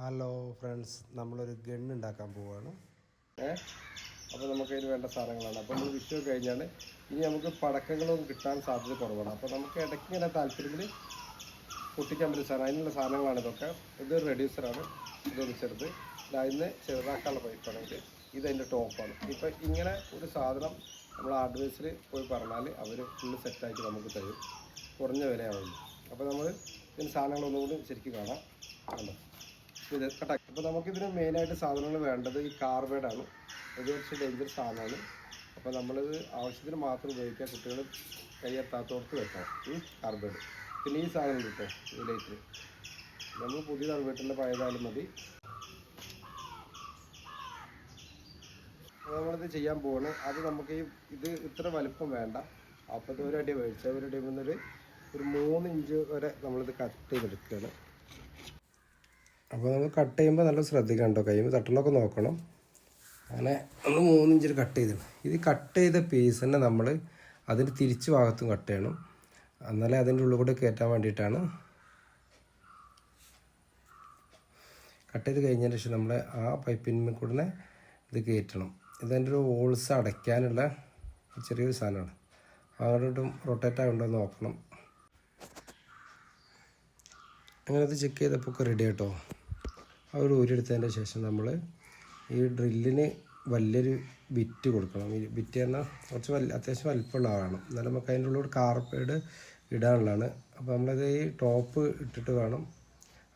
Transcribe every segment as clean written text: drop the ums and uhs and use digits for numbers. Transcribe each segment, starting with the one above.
Hello friends, നമ്മളൊരു gun ഉണ്ടാക്കാൻ പോവുകയാണ്. അപ്പോൾ നമുക്ക് അതിന് വേണ്ട സാധനങ്ങളാണ്. അപ്പോൾ നമ്മൾ വിഷു കഴിഞ്ഞാൽ ഇനി നമുക്ക് പടക്കങ്ങളൊന്നും കിട്ടാൻ സാധ്യത കുറവാണ്. അപ്പോൾ നമുക്ക് ഇടയ്ക്ക് ഇങ്ങനെ താല്പര്യത്തിൽ പൊട്ടിക്കാൻ പറ്റിയ സാധനം, അതിനുള്ള സാധനങ്ങളാണ് ഇതൊക്കെ. ഇത് റെഡ്യൂസറാണ്, ഇതൊന്ന് ചെറുത്. അതിന് ചെറുതാക്കാനുള്ള പൈപ്പാണെങ്കിൽ ഇതതിൻ്റെ ടോപ്പാണ്. ഇപ്പം ഇങ്ങനെ ഒരു സാധനം നമ്മൾ അഡ്വൈസിൽ പോയി പറഞ്ഞാൽ അവർ ഫുള്ള് സെറ്റായിട്ട് നമുക്ക് തരും, കുറഞ്ഞ വിലയാവുള്ളൂ. അപ്പോൾ നമ്മൾ ഇതിന് സാധനങ്ങളൊന്നും കൂടി ശരിക്കും കാണാം. കണ്ടോ, ഇത് കട്ടാക്കി. അപ്പോൾ നമുക്കിതിന് മെയിനായിട്ട് സാധനങ്ങൾ വേണ്ടത് ഈ കാർബൈഡാണ്. ഇത് കുറച്ച് ഡേഞ്ചർ സാധനമാണ്. അപ്പോൾ നമ്മളിത് ആവശ്യത്തിന് മാത്രം ഉപയോഗിക്കുക, കുട്ടികൾ കൈയെത്താത്തോടത്ത് വെക്കണം കാർബൈഡ്. പിന്നെ ഈ സാധനം കിട്ടോ, ഈ ലൈറ്റ് നമ്മൾ പുതിയതാണ്, വീട്ടിലെ പഴയതായാലും മതി. നമ്മളിത് ചെയ്യാൻ പോവാണ്. അത് നമുക്ക് ഇത് ഇത്ര വലുപ്പം വേണ്ട. അപ്പോൾ ഇത് ഒരടി മേടിച്ച ഒരടി മുന്നൊരു 3 ഇഞ്ച് വരെ നമ്മളിത് കട്ട് ചെയ്തെടുക്കുകയാണ്. അപ്പോൾ നമ്മൾ കട്ട് ചെയ്യുമ്പോൾ നല്ല ശ്രദ്ധിക്കണം കേട്ടോ, കൈയ്യുമ്പോൾ തട്ടലൊക്കെ നോക്കണം. അങ്ങനെ നമ്മൾ 3 ഇഞ്ചിൽ കട്ട് ചെയ്തിടണം. ഇത് കട്ട് ചെയ്ത പീസ് തന്നെ നമ്മൾ അതിന് തിരിച്ച് ഭാഗത്തും കട്ട് ചെയ്യണം, എന്നാലേ അതിൻ്റെ ഉള്ളിൽ കൂടെ കയറ്റാൻ വേണ്ടിയിട്ടാണ്. കട്ട് ചെയ്ത് കഴിഞ്ഞതിന് ശേഷം നമ്മൾ ആ പൈപ്പിന്മേൽ കൂടെ ഇത് കയറ്റണം. ഇതെൻ്റെ ഒരു ഹോൾസ് അടയ്ക്കാനുള്ള ചെറിയൊരു സാധനമാണ്. അങ്ങോട്ടും റൊട്ടേറ്റ് ആകുന്നുണ്ടോ നോക്കണം. അങ്ങനെ അത് ചെക്ക് ചെയ്തപ്പോൾ ഒക്കെ റെഡി ആട്ടോ. ആ ഒരു ഊരെടുത്തതിൻ്റെ ശേഷം നമ്മൾ ഈ ഡ്രില്ലിന് വലിയൊരു ബിറ്റ് കൊടുക്കണം. ഈ ബിറ്റ് പറഞ്ഞാൽ കുറച്ച് അത്യാവശ്യം വലിപ്പമുള്ള ആളാണ്, എന്നാലും നമുക്ക് അതിൻ്റെ ഉള്ളിൽ കാർബൈഡ് ഇടാനുള്ളതാണ്. അപ്പോൾ നമ്മളത് ഈ ടോപ്പ് ഇട്ടിട്ട് വേണം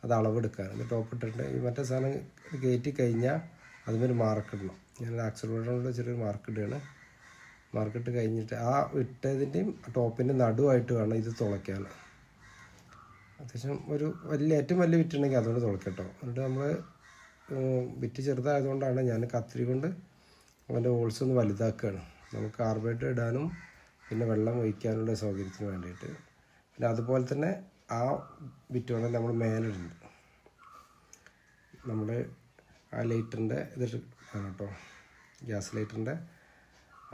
അത് അളവെടുക്കാൻ. ഇത് ടോപ്പ് ഇട്ടിട്ട് ഈ മറ്റേ സാധനം കയറ്റി കഴിഞ്ഞാൽ അതിനൊരു മാർക്ക് ഇടണം. ഞാൻ ആക്സിലേറ്ററിനോട് ചെറിയൊരു മാർക്ക് ഇടുകയാണ്. മാർക്കിട്ട് കഴിഞ്ഞിട്ട് ആ ഇട്ടതിൻ്റെയും ടോപ്പിൻ്റെ നടുവായിട്ട് വേണം ഇത് തുളയ്ക്കാൻ. അത്യാവശ്യം ഒരു ഏറ്റവും വലിയ വിറ്റുണ്ടെങ്കിൽ അതുകൊണ്ട് തുളയ്ക്കട്ടോ. എന്നിട്ട് നമ്മൾ വിറ്റ് ചെറുതായതുകൊണ്ടാണ് ഞാൻ കത്തിരി കൊണ്ട് അവൻ്റെ ഹോൾസ് ഒന്ന് വലുതാക്കുകയാണ്. നമുക്ക് കാർബൈഡ് ഇടാനും പിന്നെ വെള്ളം ഒഴിക്കാനുള്ള സൗകര്യത്തിന് വേണ്ടിയിട്ട്. പിന്നെ അതുപോലെ തന്നെ ആ വിറ്റ് കൊണ്ട് നമ്മൾ മേലിടുന്നുണ്ട്. നമ്മൾ ആ ലൈറ്ററിൻ്റെ ഇത് ആണ് കേട്ടോ, ഗ്യാസ് ലൈറ്ററിൻ്റെ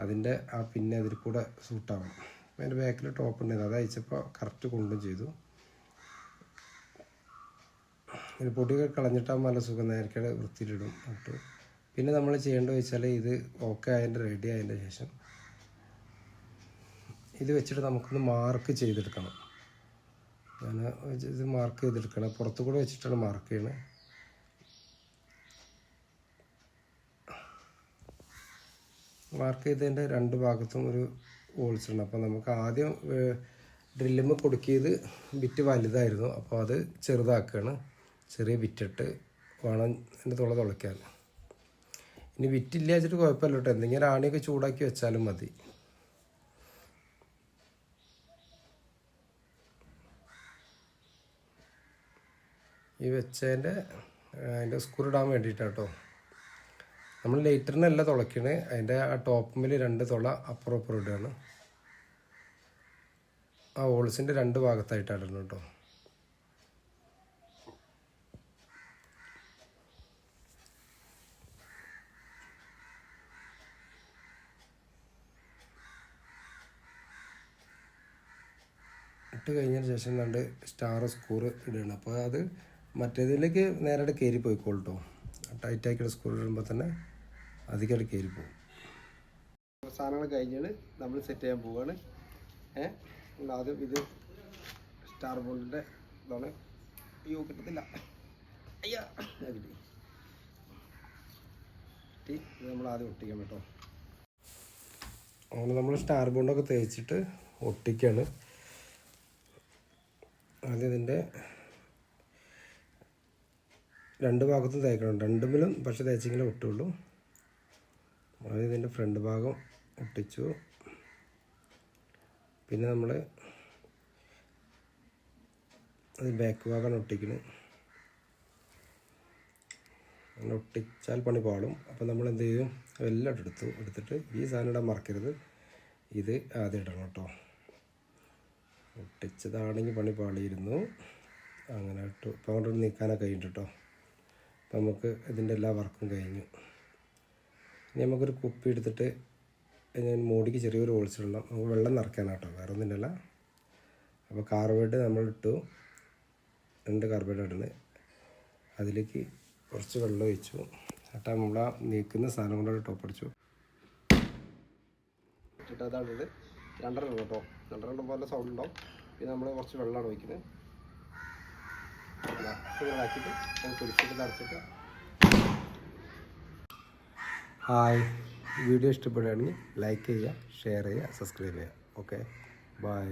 അതിൻ്റെ ആ പിന്നെ അതിൽ കൂടെ സൂട്ടാവണം. അതിൻ്റെ ബാക്കിൽ ടോപ്പ് ഉണ്ടായിരുന്നു, അത് അയച്ചപ്പോൾ കറക്റ്റ് കൊണ്ടും ചെയ്തു. ഒരു പൊടിയൊക്കെ കളഞ്ഞിട്ടാകുമ്പോൾ നല്ല സുഖം, നേരത്തെ വൃത്തിയിലിടും ഇട്ടു. പിന്നെ നമ്മൾ ചെയ്യേണ്ടത് വെച്ചാൽ ഇത് ഓക്കെ അതിൻ്റെ റെഡി ആയതിൻ്റെ ശേഷം ഇത് വെച്ചിട്ട് നമുക്കൊന്ന് മാർക്ക് ചെയ്തെടുക്കണം. ഞാൻ ഇത് മാർക്ക് ചെയ്തെടുക്കണം, പുറത്തു കൂടെ വെച്ചിട്ടാണ് മാർക്ക് ചെയ്യണത്. മാർക്ക് ചെയ്തതിൻ്റെ 2 ഭാഗത്തും ഒരു ഹോൾസ് ഉണ്ട്. അപ്പോൾ നമുക്ക് ആദ്യം ഡ്രില്ലുമ്പോൾ കൊടുക്കിയത് ബിറ്റ് വലുതായിരുന്നു, അപ്പോൾ അത് ചെറുതാക്കുകയാണ്. ചെറിയ ബിറ്റിട്ട് വേണം എൻ്റെ തുളയ്ക്കാൻ. ഇനി ബിറ്റില്ല വെച്ചിട്ട് കുഴപ്പമില്ല കേട്ടോ, എന്തെങ്കിലും ആണിയൊക്കെ ചൂടാക്കി വെച്ചാലും മതി. ഈ വെച്ചതിൻ്റെ അതിൻ്റെ സ്ക്രൂ ഇടാൻ വേണ്ടിയിട്ടാട്ടോ. നമ്മൾ ലൈറ്ററിനല്ല തുളയ്ക്കണേ, അതിൻ്റെ ആ ടോപ്പിൽ 2 തുള അപ്പുറം ഇടുകയാണ്. ആ ഹോൾസിൻ്റെ 2 ഭാഗത്തായിട്ടാണ് ഇടണം കേട്ടോ. ഇട്ട് കഴിഞ്ഞതിന് ശേഷം 2 സ്റ്റാർ സ്ക്രൂ ഇടുകയാണ്. അപ്പോൾ അത് മറ്റേതിലേക്ക് നേരെ കയറി പോയിക്കോളൂ കേട്ടോ. ടൈറ്റാക്കിയുള്ള സ്ക്രൂ ഇടുമ്പോൾ തന്നെ അധികം കയറിപ്പോകും. സാധനങ്ങൾ കഴിഞ്ഞാൽ നമ്മൾ സെറ്റ് ചെയ്യാൻ പോവുകയാണ്. ആദ്യം ഇത് സ്റ്റാർ ബോണ്ടിൻ്റെ ഇതാണ്. അയ്യോ കിട്ടത്തില്ല, അയ്യാ കിട്ടി. ഇത് നമ്മൾ ആദ്യം ഒട്ടിക്കാൻ കേട്ടോ. അങ്ങനെ നമ്മൾ സ്റ്റാർ ബോണ്ടൊക്കെ തേച്ചിട്ട് ഒട്ടിക്കുകയാണ്. ആദ്യം ഇതിൻ്റെ 2 ഭാഗത്തും തേക്കണം, 2 പക്ഷെ തേച്ചെങ്കിലും ഒട്ടുള്ളൂ. ആദ്യം ഇതിൻ്റെ ഫ്രണ്ട് ഭാഗം ഒട്ടിച്ചു. പിന്നെ നമ്മൾ അത് ബാക്ക് ഭാഗമാണ് ഒട്ടിക്കുന്നത്. അങ്ങനെ ഒട്ടിച്ചാൽ പണി പാളും. അപ്പോൾ നമ്മൾ എന്ത് ചെയ്യും, എല്ലാം എടുത്തിട്ട് ഈ സാധനം ഇടാൻ മറക്കരുത്, ഇത് ആദ്യം ഇടണം കേട്ടോ. ഒട്ടിച്ചതാണെങ്കിൽ പണി പാളിയിരുന്നു. അങ്ങനെ ഇട്ടു. ഇപ്പോൾ അങ്ങോട്ട് നീക്കാനൊക്കെ കഴിഞ്ഞിട്ട് കേട്ടോ. അപ്പോൾ നമുക്ക് ഇതിൻ്റെ എല്ലാ വർക്കും കഴിഞ്ഞു. ഇനി നമുക്കൊരു കുപ്പി എടുത്തിട്ട് ഞാൻ മൂടിക്ക് ചെറിയൊരു ഹോൾസ് ഇടണം. നമുക്ക് വെള്ളം നിറയ്ക്കാനാട്ടോ, വേറെ ഒന്നുമില്ല. അപ്പോൾ കാർബൈഡ് നമ്മളിട്ടു, 2 കാർബൈഡ് ഇടുന്നത്. അതിലേക്ക് കുറച്ച് വെള്ളം ഒഴിച്ചു. എന്നിട്ട് നമ്മൾ ആ നീക്കുന്ന സാധനം കൊണ്ട് ടോപ്പ് അടിച്ചു. എന്നിട്ട് അതാണിത് 2 കേട്ടോ. 2 പോലെ സൗണ്ട് ഉണ്ടാവും. പിന്നെ നമ്മൾ കുറച്ച് വെള്ളമാണ് ഒഴിക്കുന്നത്. ആക്കിയിട്ട് കുടിച്ചിട്ട് നിറച്ചിട്ട്. ഹായ്, വീഡിയോ ഇഷ്ടപ്പെടുകയാണെങ്കിൽ ലൈക്ക് ചെയ്യുക, ഷെയർ ചെയ്യുക, സബ്സ്ക്രൈബ് ചെയ്യുക. Okay, by.